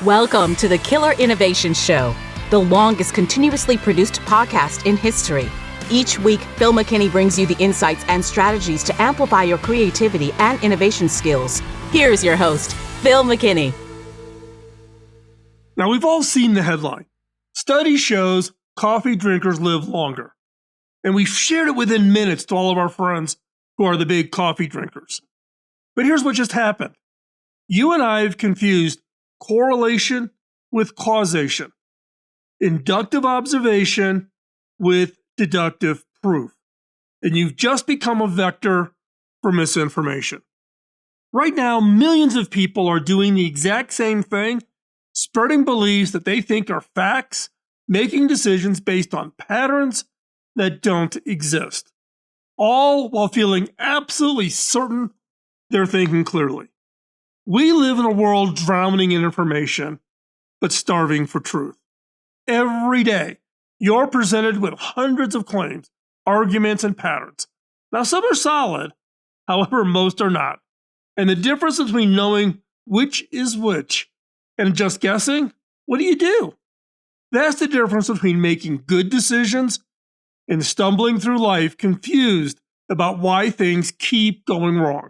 Welcome to the Killer Innovation Show, the longest continuously produced podcast in history. Each week, Phil McKinney brings you the insights and strategies to amplify your creativity and innovation skills. Here's your host, Phil McKinney. Now, we've all seen the headline. Study shows coffee drinkers live longer. And we've shared it within minutes to all of our friends who are the big coffee drinkers. But here's what just happened. You and I have confused correlation with causation, inductive observation with deductive proof. And you've just become a vector for misinformation. Right now, millions of people are doing the exact same thing, spreading beliefs that they think are facts, making decisions based on patterns that don't exist, all while feeling absolutely certain they're thinking clearly. We live in a world drowning in information, but starving for truth. Every day, you're presented with hundreds of claims, arguments, and patterns. Now, some are solid, however, most are not. And the difference between knowing which is which and just guessing, what do? That's the difference between making good decisions and stumbling through life confused about why things keep going wrong.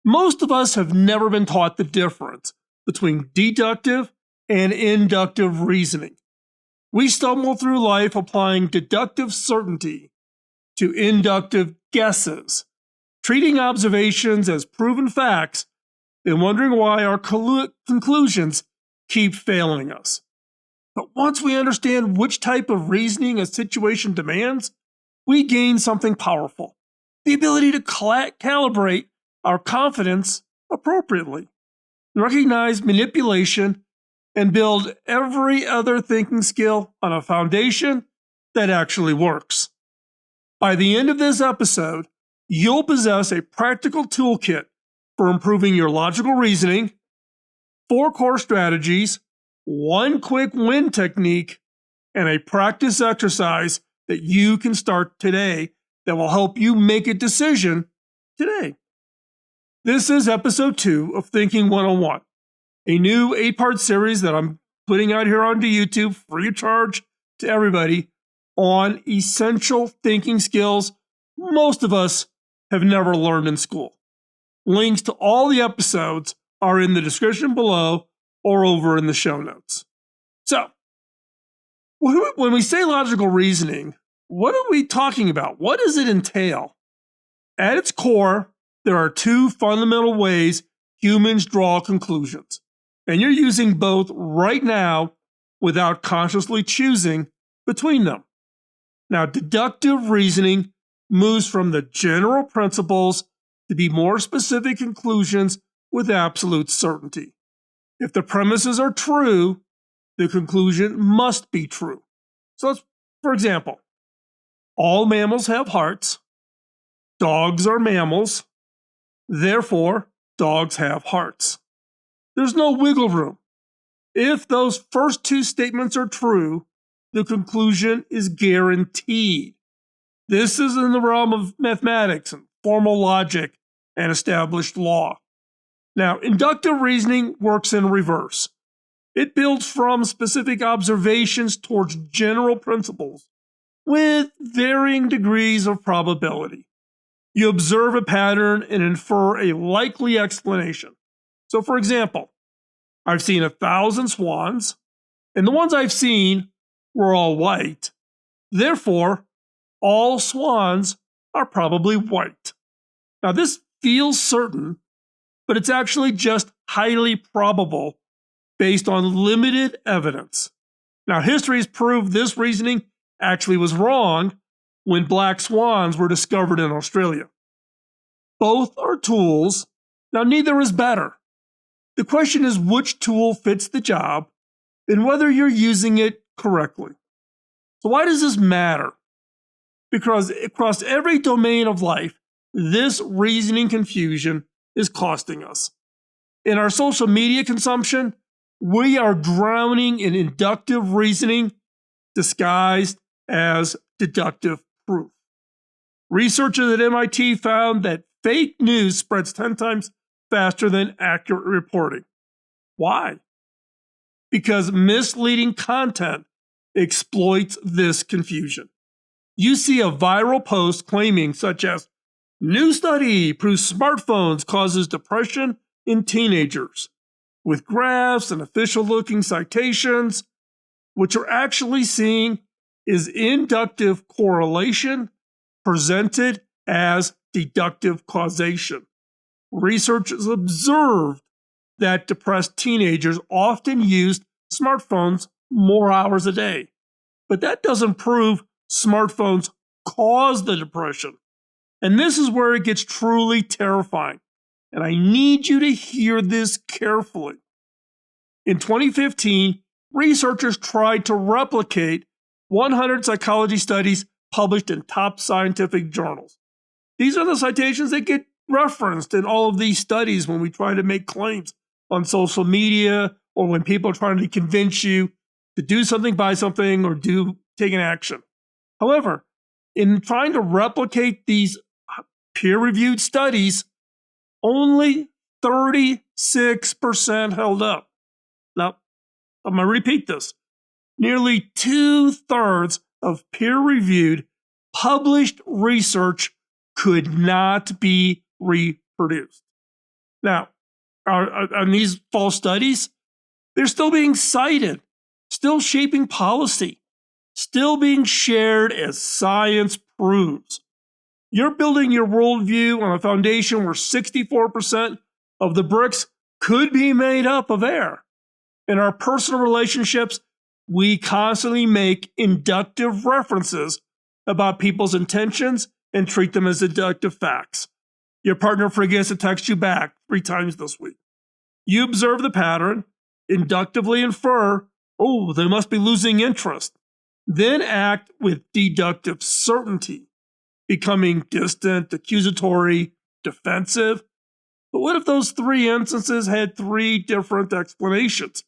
Most of us have never been taught the difference between deductive and inductive reasoning. We stumble through life applying deductive certainty to inductive guesses, treating observations as proven facts and wondering why our conclusions keep failing us. But once we understand which type of reasoning a situation demands, we gain something powerful, the ability to calibrate our confidence appropriately, recognize manipulation, and build every other thinking skill on a foundation that actually works. By the end of this episode, you'll possess a practical toolkit for improving your logical reasoning, 4 core strategies, 1 quick win technique, and a practice exercise that you can start today that will help you make a decision today. This is episode 2 of Thinking 101, a new 8-part series that I'm putting out here onto YouTube free of charge to everybody on essential thinking skills most of us have never learned in school. Links to all the episodes are in the description below or over in the show notes. So, when we say logical reasoning, what are we talking about? What does it entail? At its core, there are 2 fundamental ways humans draw conclusions, and you're using both right now without consciously choosing between them. Now, deductive reasoning moves from the general principles to be more specific conclusions with absolute certainty. If the premises are true, the conclusion must be true. So, for example, all mammals have hearts. Dogs are mammals. Therefore, dogs have hearts. There's no wiggle room. If those first 2 statements are true, the conclusion is guaranteed. This is in the realm of mathematics and formal logic and established law. Now, inductive reasoning works in reverse. It builds from specific observations towards general principles with varying degrees of probability. You observe a pattern and infer a likely explanation. So, for example, I've seen 1,000 swans, and the ones I've seen were all white. Therefore, all swans are probably white. Now, this feels certain, but it's actually just highly probable based on limited evidence. Now, history has proved this reasoning actually was wrong when black swans were discovered in Australia. Both are tools. Now, neither is better. The question is which tool fits the job and whether you're using it correctly. So why does this matter? Because across every domain of life, this reasoning confusion is costing us. In our social media consumption, we are drowning in inductive reasoning disguised as deductive proof. Researchers at MIT found that fake news spreads 10 times faster than accurate reporting. Why? because misleading content exploits this confusion. You see a viral post claiming such as, "New study proves smartphones causes depression in teenagers," with graphs and official-looking citations. What you're actually seeing is inductive correlation presented as deductive causation. Research has observed that depressed teenagers often used smartphones more hours a day. But that doesn't prove smartphones cause the depression. And this is where it gets truly terrifying. And I need you to hear this carefully. In 2015, researchers tried to replicate 100 psychology studies published in top scientific journals. These are the citations that get referenced in all of these studies when we try to make claims on social media or when people are trying to convince you to do something, buy something, or take an action. However, in trying to replicate these peer-reviewed studies, only 36% held up. Now, I'm going to repeat this. Nearly 2/3 of peer-reviewed published research could not be reproduced. Now, on these false studies, they're still being cited, still shaping policy, still being shared as science proves. You're building your worldview on a foundation where 64% of the bricks could be made up of air. In our personal relationships, we constantly make inductive references about people's intentions and treat them as deductive facts. Your partner forgets to text you back 3 times this week. You observe the pattern, inductively infer, "Oh, they must be losing interest," then act with deductive certainty, becoming distant, accusatory, defensive. But what if those 3 instances had 3 different explanations?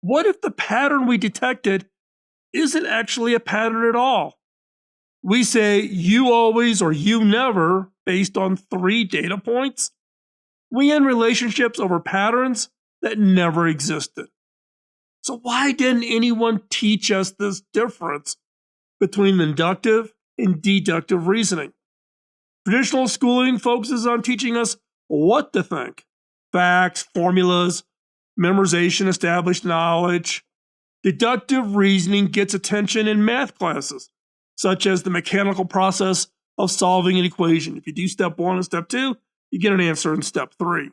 What if the pattern we detected isn't actually a pattern at all? We say "you always" or "you never" based on 3 data points. We end relationships over patterns that never existed. So why didn't anyone teach us this difference between inductive and deductive reasoning? Traditional schooling focuses on teaching us what to think: facts, formulas, memorization, established knowledge. Deductive reasoning gets attention in math classes, such as the mechanical process of solving an equation. If you do step 1 and step 2, you get an answer in step 3.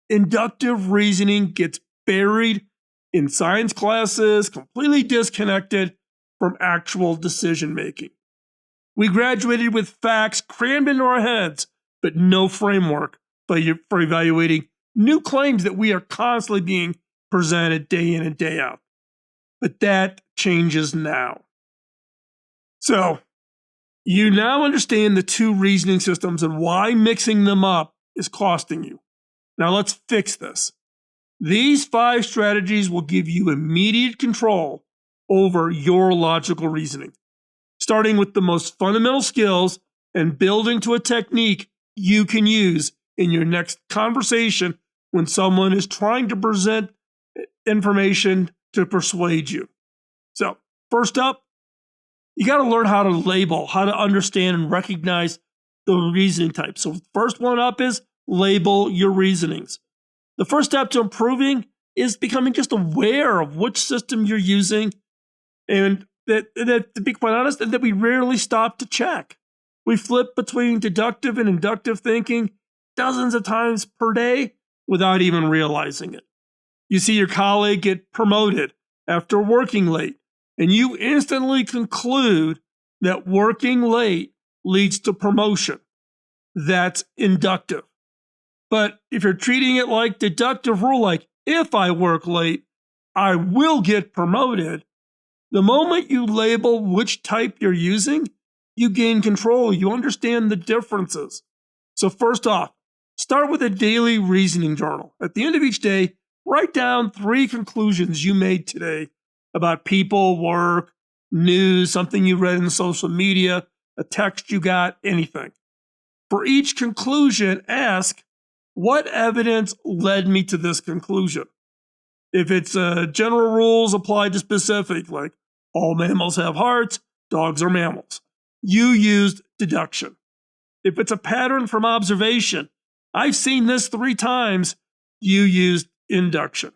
Inductive reasoning gets buried in science classes, completely disconnected from actual decision making. We graduated with facts crammed into our heads, but no framework for evaluating new claims that we are constantly being presented day in and day out. But that changes now. So, you now understand the 2 reasoning systems and why mixing them up is costing you. Now let's fix this. These 5 strategies will give you immediate control over your logical reasoning, starting with the most fundamental skills and building to a technique you can use in your next conversation when someone is trying to present information to persuade you. So, first up, you got to learn how to label, how to understand and recognize the reasoning types. So, first one up is label your reasonings. The first step to improving is becoming just aware of which system you're using, and that to be quite honest, that we rarely stop to check. We flip between deductive and inductive thinking dozens of times per day without even realizing it. You see your colleague get promoted after working late, and you instantly conclude that working late leads to promotion. That's inductive. But if you're treating it like deductive rule, like if I work late, I will get promoted, the moment you label which type you're using, you gain control. You understand the differences. So first off, start with a daily reasoning journal. At the end of each day, write down 3 conclusions you made today about people, work, news, something you read in social media, a text you got, anything. For each conclusion, ask, what evidence led me to this conclusion? If it's general rules applied to specific, like all mammals have hearts, dogs are mammals, you used deduction. If it's a pattern from observation, I've seen this 3 times, you used induction.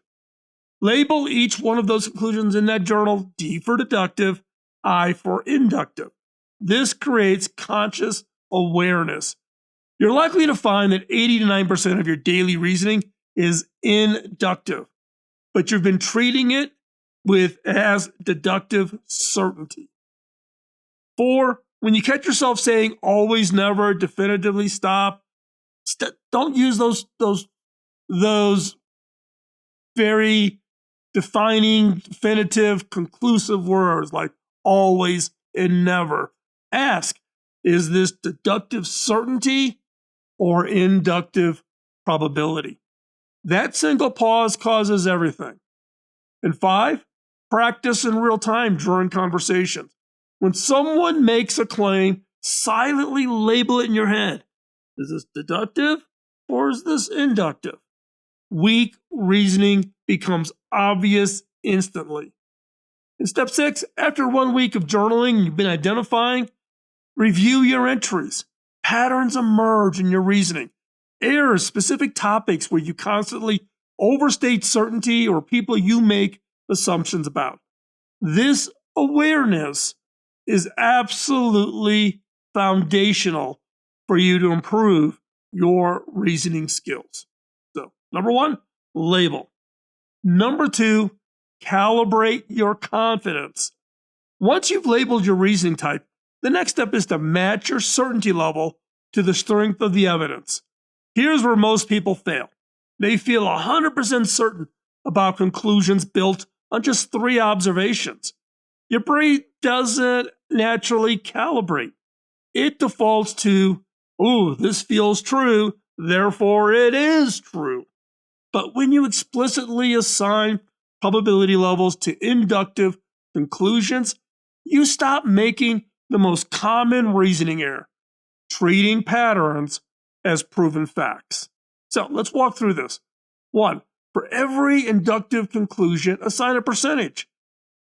Label each one of those conclusions in that journal D for deductive, I for inductive. This creates conscious awareness. You're likely to find that 80 to 90% of your daily reasoning is inductive, but you've been treating it as deductive certainty. 4, when you catch yourself saying always, never, definitively, stop, don't use those very defining, definitive, conclusive words like always and never. Ask, is this deductive certainty or inductive probability? That single pause causes everything. And 5, practice in real time during conversations. When someone makes a claim, silently label it in your head. Is this deductive or is this inductive? Weak reasoning becomes obvious instantly. In step 6, after 1 week of journaling you've been identifying, review your entries. Patterns emerge in your reasoning. Errors, specific topics where you constantly overstate certainty or people you make assumptions about. This awareness is absolutely foundational for you to improve your reasoning skills. So, number 1, label. Number 2, calibrate your confidence. Once you've labeled your reasoning type, the next step is to match your certainty level to the strength of the evidence. Here's where most people fail. They feel 100% certain about conclusions built on just 3 observations. Your brain doesn't naturally calibrate. It defaults to, oh, this feels true, therefore it is true. But when you explicitly assign probability levels to inductive conclusions, you stop making the most common reasoning error, treating patterns as proven facts. So let's walk through this. 1, for every inductive conclusion, assign a percentage.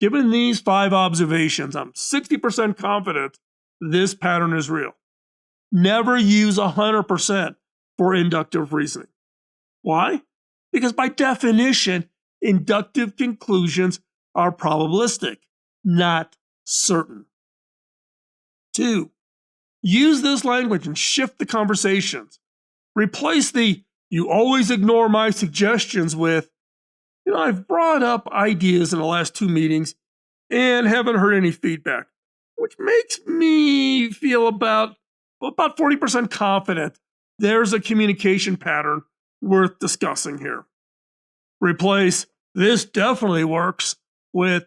Given these 5 observations, I'm 60% confident this pattern is real. Never use 100% for inductive reasoning. Why? Because by definition, inductive conclusions are probabilistic, not certain. 2, use this language and shift the conversations. Replace the "you always ignore my suggestions" with, I've brought up ideas in the last 2 meetings and haven't heard any feedback, which makes me feel about 40% confident there's a communication pattern worth discussing here. Replace "this definitely works" with,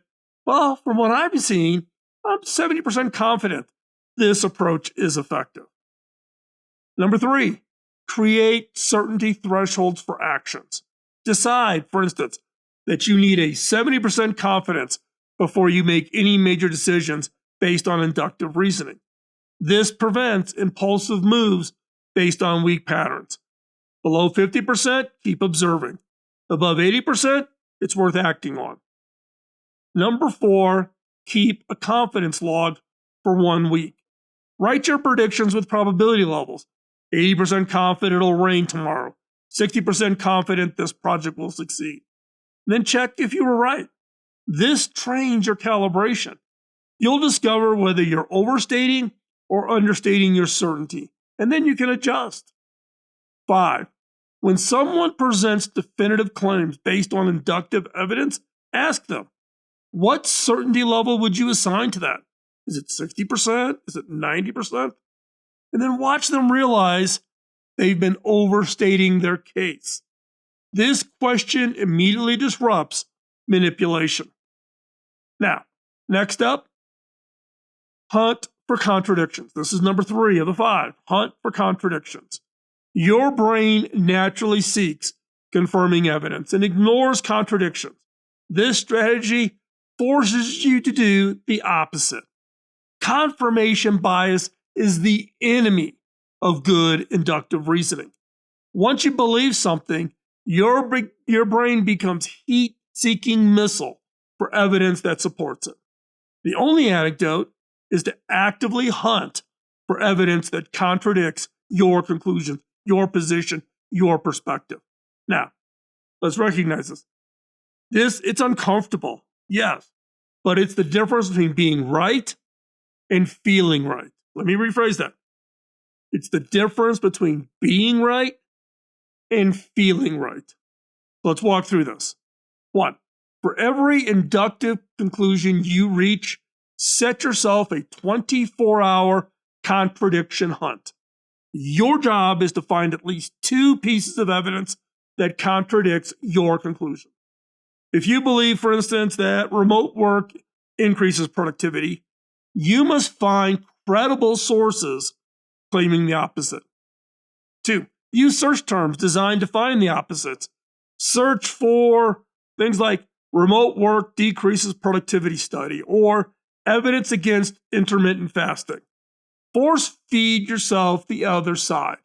well, from what I've seen, I'm 70% confident this approach is effective. Number 3, create certainty thresholds for actions. Decide, for instance, that you need a 70% confidence before you make any major decisions based on inductive reasoning. This prevents impulsive moves based on weak patterns. Below 50%, keep observing. Above 80%, it's worth acting on. Number 4, keep a confidence log for 1 week. Write your predictions with probability levels. 80% confident it'll rain tomorrow. 60% confident this project will succeed. Then check if you were right. This trains your calibration. You'll discover whether you're overstating or understating your certainty, and then you can adjust. 5, when someone presents definitive claims based on inductive evidence, ask them, what certainty level would you assign to that? Is it 60%? Is it 90%? And then watch them realize they've been overstating their case. This question immediately disrupts manipulation. Now, next up, hunt for contradictions. This is number 3 of the 5. Hunt for contradictions. Your brain naturally seeks confirming evidence and ignores contradictions. This strategy forces you to do the opposite. Confirmation bias is the enemy of good inductive reasoning. Once you believe something, your brain becomes heat seeking missile for evidence that supports it. The only antidote is to actively hunt for evidence that contradicts your conclusion, your position, your perspective. Now, let's recognize this. It's uncomfortable, yes, but it's the difference between being right and feeling right. Let me rephrase that. It's the difference between being right and feeling right. Let's walk through this. 1. For every inductive conclusion you reach, set yourself a 24-hour contradiction hunt. Your job is to find at least 2 pieces of evidence that contradicts your conclusion. If you believe, for instance, that remote work increases productivity, you must find credible sources claiming the opposite. 2. Use search terms designed to find the opposites. Search for things like remote work decreases productivity study or evidence against intermittent fasting. Force feed yourself the other side.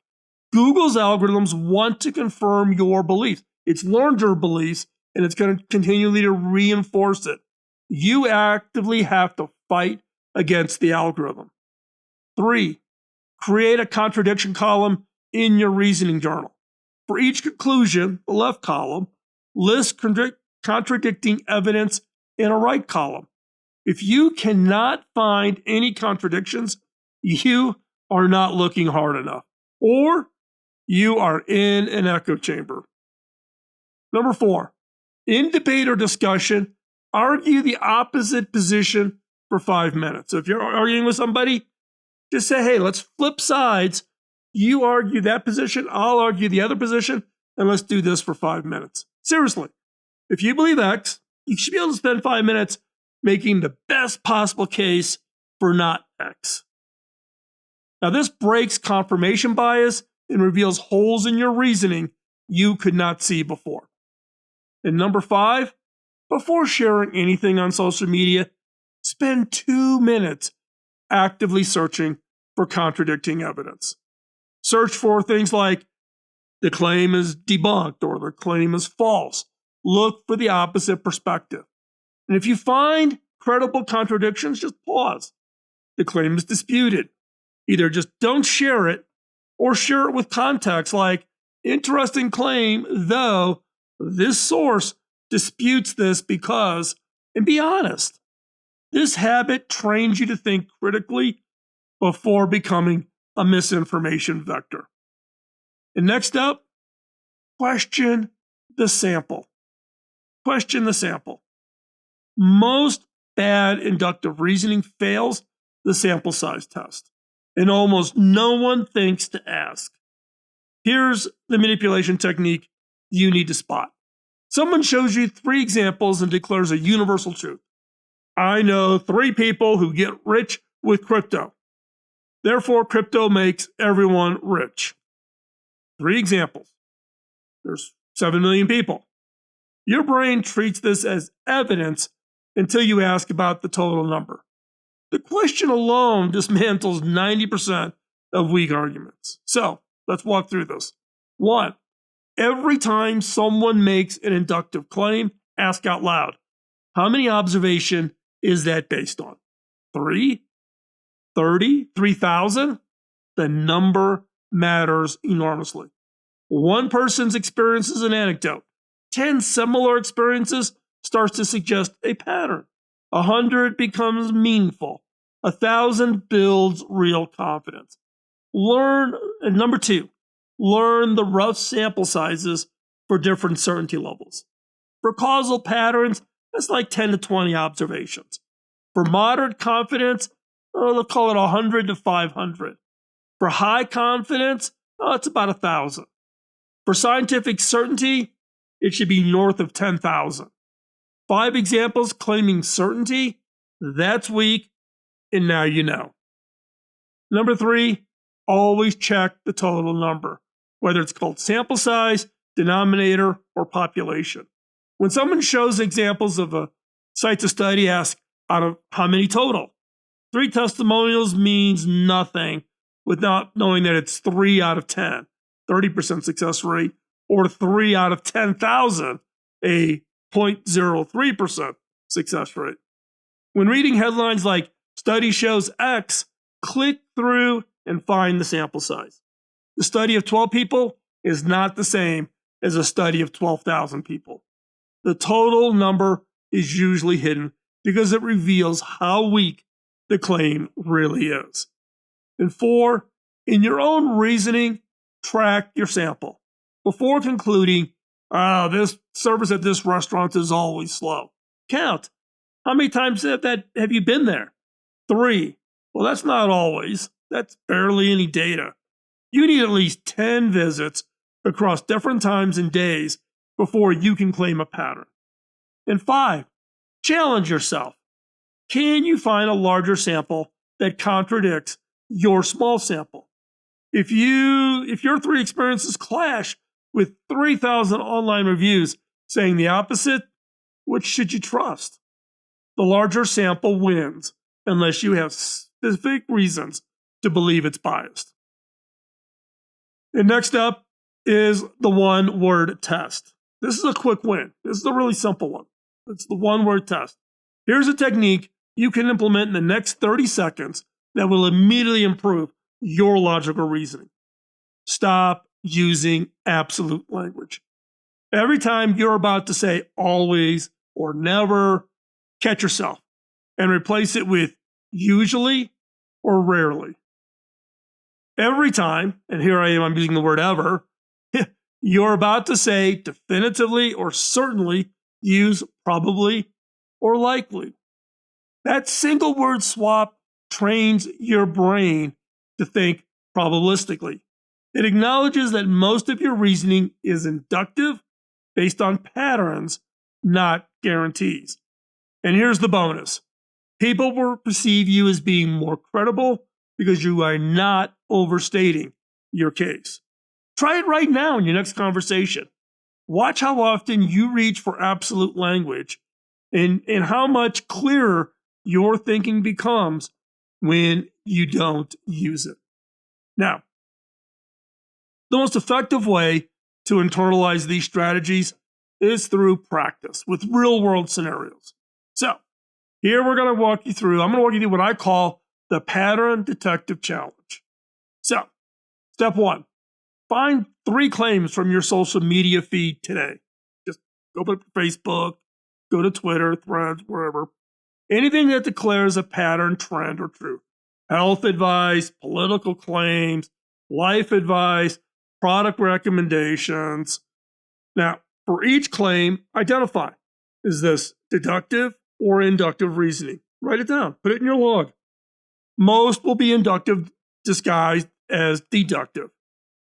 Google's algorithms want to confirm your beliefs. It's learned your beliefs and it's going to continually to reinforce it. You actively have to fight against the algorithm. 3. Create a contradiction column in your reasoning journal. For each conclusion, the left column, list contradicting evidence in a right column. If you cannot find any contradictions, you are not looking hard enough, or you are in an echo chamber. Number 4, in debate or discussion, argue the opposite position for 5 minutes. So if you're arguing with somebody, just say, hey, let's flip sides. You argue that position, I'll argue the other position, and let's do this for 5 minutes. Seriously, if you believe X, you should be able to spend 5 minutes making the best possible case for not X. Now, this breaks confirmation bias and reveals holes in your reasoning you could not see before. And number 5, before sharing anything on social media, spend 2 minutes actively searching for contradicting evidence. Search for things like the claim is debunked or the claim is false. Look for the opposite perspective. And if you find credible contradictions, just pause. The claim is disputed. Either just don't share it or share it with context like, interesting claim, though this source disputes this because, and be honest. This habit trains you to think critically before becoming a misinformation vector. And next up, question the sample. Question the sample. Most bad inductive reasoning fails the sample size test, and almost no one thinks to ask. Here's the manipulation technique you need to spot. Someone shows you 3 examples and declares a universal truth. I know 3 people who get rich with crypto. Therefore, crypto makes everyone rich. 3 examples. There's 7 million people. Your brain treats this as evidence until you ask about the total number. The question alone dismantles 90% of weak arguments. So, let's walk through this. 1. Every time someone makes an inductive claim, ask out loud, how many observation is that based on? 3? 30? 3,000? The number matters enormously. 1 person's experience is an anecdote. 10 similar experiences starts to suggest a pattern. 100 becomes meaningful. 1,000 builds real confidence. Number 2, learn the rough sample sizes for different certainty levels. For causal patterns, that's like 10 to 20 observations. For moderate confidence, let's call it 100 to 500. For high confidence, it's about 1,000. For scientific certainty, it should be north of 10,000. 5 examples claiming certainty, that's weak, and now you know. Number 3, always check the total number, whether it's called sample size, denominator, or population. When someone shows examples of a cites a study, ask out of how many total. 3 testimonials means nothing without knowing that it's 3 out of 10, 30% success rate, or 3 out of 10,000, a 0.03% success rate. When reading headlines like study shows X, click through and find the sample size. The study of 12 people is not the same as a study of 12,000 people. The total number is usually hidden because it reveals how weak the claim really is. And 4, in your own reasoning, track your sample. Before concluding, this service at this restaurant is always slow. Count. How many times have you been there? 3. Well, that's not always. That's barely any data. You need at least 10 visits across different times and days before you can claim a pattern. And 5, challenge yourself. Can you find a larger sample that contradicts your small sample? If your 3 experiences clash with 3,000 online reviews saying the opposite, which should you trust? The larger sample wins unless you have specific reasons to believe it's biased. And next up is the one-word test. This is a quick win. This is a really simple one. It's the one-word test. Here's a technique you can implement in the next 30 seconds that will immediately improve your logical reasoning. Stop using absolute language. Every time you're about to say always or never, catch yourself and replace it with usually or rarely. Every time, and here I am, I'm using the word ever, you're about to say definitively or certainly, use probably or likely. That single word swap trains your brain to think probabilistically. It acknowledges that most of your reasoning is inductive based on patterns, not guarantees. And here's the bonus. People will perceive you as being more credible because you are not overstating your case. Try it right now in your next conversation. Watch how often you reach for absolute language and how much clearer your thinking becomes when you don't use it. Now, the most effective way to internalize these strategies is through practice with real-world scenarios. So, here I'm going to walk you through what I call the pattern detective challenge. So, step 1, find 3 claims from your social media feed today. Just open up Facebook, go to Twitter, Threads, wherever. Anything that declares a pattern, trend, or truth. Health advice, political claims, life advice, product recommendations. Now, for each claim, identify, is this deductive or inductive reasoning? Write it down, put it in your log. Most will be inductive disguised as deductive,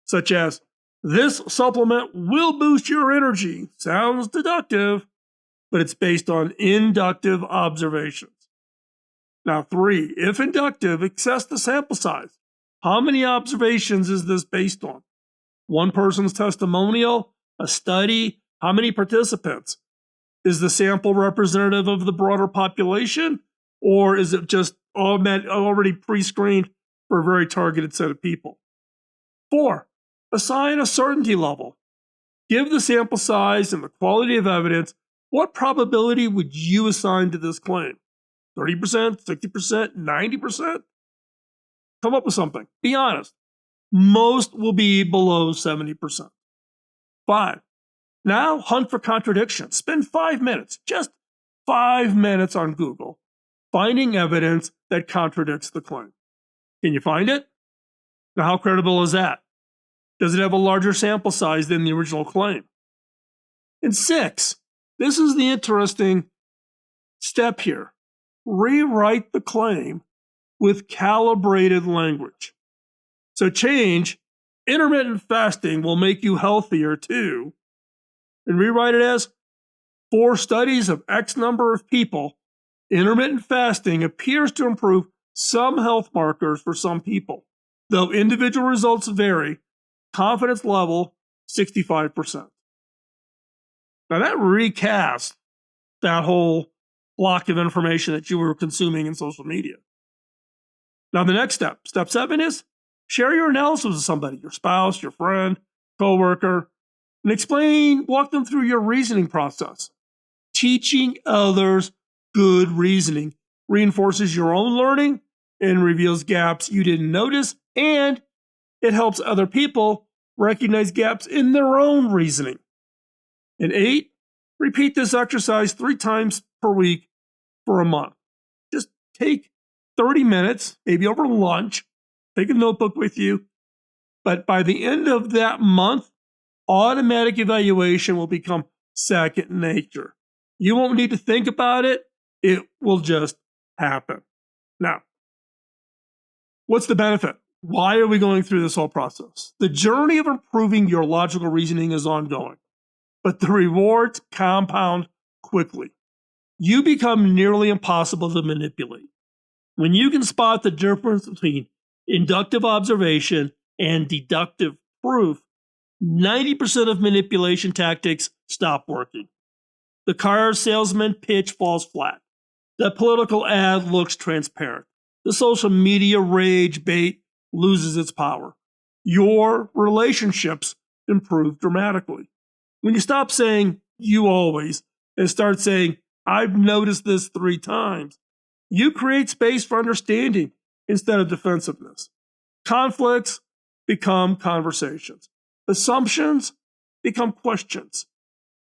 such as, this supplement will boost your energy. Sounds deductive, but it's based on inductive observations. Now, 3, if inductive, assess the sample size. How many observations is this based on? One person's testimonial, a study, how many participants? Is the sample representative of the broader population, or is it just already pre-screened for a very targeted set of people? 4, assign a certainty level. Give the sample size and the quality of evidence. What probability would you assign to this claim? 30%, 60%, 90%? Come up with something. Be honest. Most will be below 70%. 5, now hunt for contradictions. Spend 5 minutes, just 5 minutes on Google, finding evidence that contradicts the claim. Can you find it? Now, how credible is that? Does it have a larger sample size than the original claim? And 6, this is the interesting step here. Rewrite the claim with calibrated language. So change, intermittent fasting will make you healthier too, and rewrite it as, for studies of X number of people, intermittent fasting appears to improve some health markers for some people. Though individual results vary, confidence level 65%. Now that recasts that whole block of information that you were consuming in social media. Now the next step, step 7 is share your analysis with somebody, your spouse, your friend, coworker, and walk them through your reasoning process. Teaching others good reasoning reinforces your own learning and reveals gaps you didn't notice, and it helps other people recognize gaps in their own reasoning. And 8, repeat this exercise 3 times per week for a month. Just take 30 minutes, maybe over lunch, take a notebook with you, but by the end of that month, automatic evaluation will become second nature. You won't need to think about it. It will just happen. Now, what's the benefit? Why are we going through this whole process? The journey of improving your logical reasoning is ongoing, but the rewards compound quickly. You become nearly impossible to manipulate. When you can spot the difference between inductive observation and deductive proof, 90% of manipulation tactics stop working. The car salesman pitch falls flat. The political ad looks transparent. The social media rage bait loses its power. Your relationships improve dramatically. When you stop saying, "you always," and start saying, "I've noticed this 3 times," you create space for understanding instead of defensiveness. Conflicts become conversations. Assumptions become questions.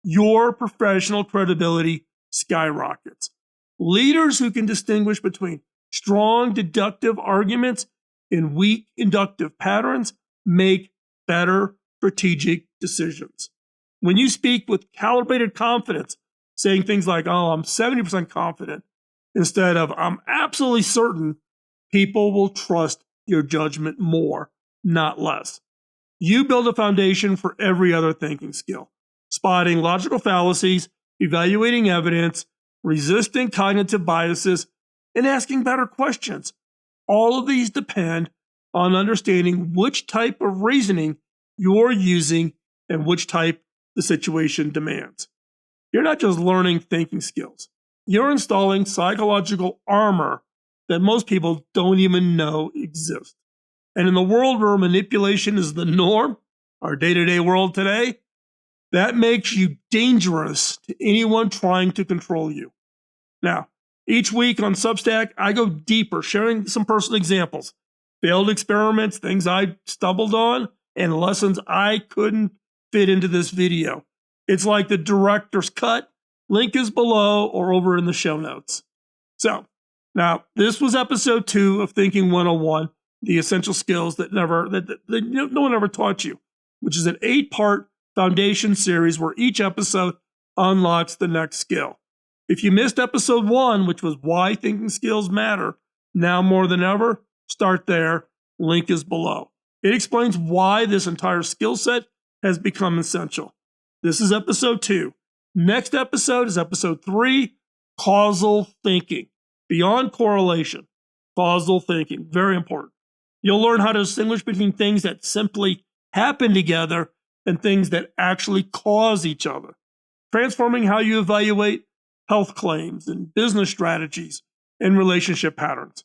Your professional credibility skyrockets. Leaders who can distinguish between strong deductive arguments and weak inductive patterns make better strategic decisions. When you speak with calibrated confidence, saying things like, "oh, I'm 70% confident," instead of "I'm absolutely certain," people will trust your judgment more, not less. You build a foundation for every other thinking skill: spotting logical fallacies, evaluating evidence, resisting cognitive biases, and asking better questions. All of these depend on understanding which type of reasoning you're using and which type the situation demands. You're not just learning thinking skills, you're installing psychological armor that most people don't even know exists. And in the world where manipulation is the norm, our day-to-day world today, that makes you dangerous to anyone trying to control you. Now, each week on Substack, I go deeper, sharing some personal examples, failed experiments, things I stumbled on, and lessons I couldn't fit into this video. It's like the director's cut. Link is below or over in the show notes. So, now, this was episode 2 of Thinking 101, the essential skills that no one ever taught you, which is an 8-part foundation series where each episode unlocks the next skill. If you missed episode 1, which was why thinking skills matter, now more than ever, start there. Link is below. It explains why this entire skill set has become essential. This is episode 2. Next episode is episode 3, causal thinking. Beyond correlation, causal thinking, very important. You'll learn how to distinguish between things that simply happen together and things that actually cause each other, transforming how you evaluate health claims and business strategies and relationship patterns.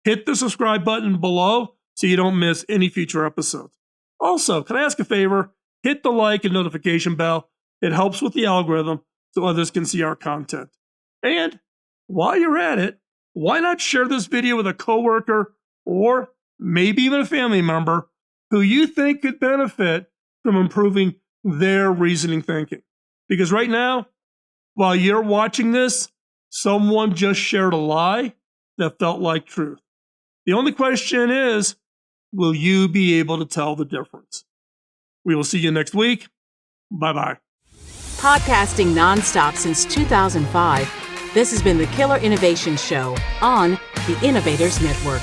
Hit the subscribe button below so you don't miss any future episodes. Also, can I ask a favor? Hit the like and notification bell. It helps with the algorithm so others can see our content. And while you're at it, why not share this video with a coworker or maybe even a family member who you think could benefit from improving their reasoning thinking? Because right now, while you're watching this, someone just shared a lie that felt like truth. The only question is, will you be able to tell the difference? We will see you next week. Bye-bye. Podcasting nonstop since 2005, this has been the Killer Innovation Show on the Innovators Network.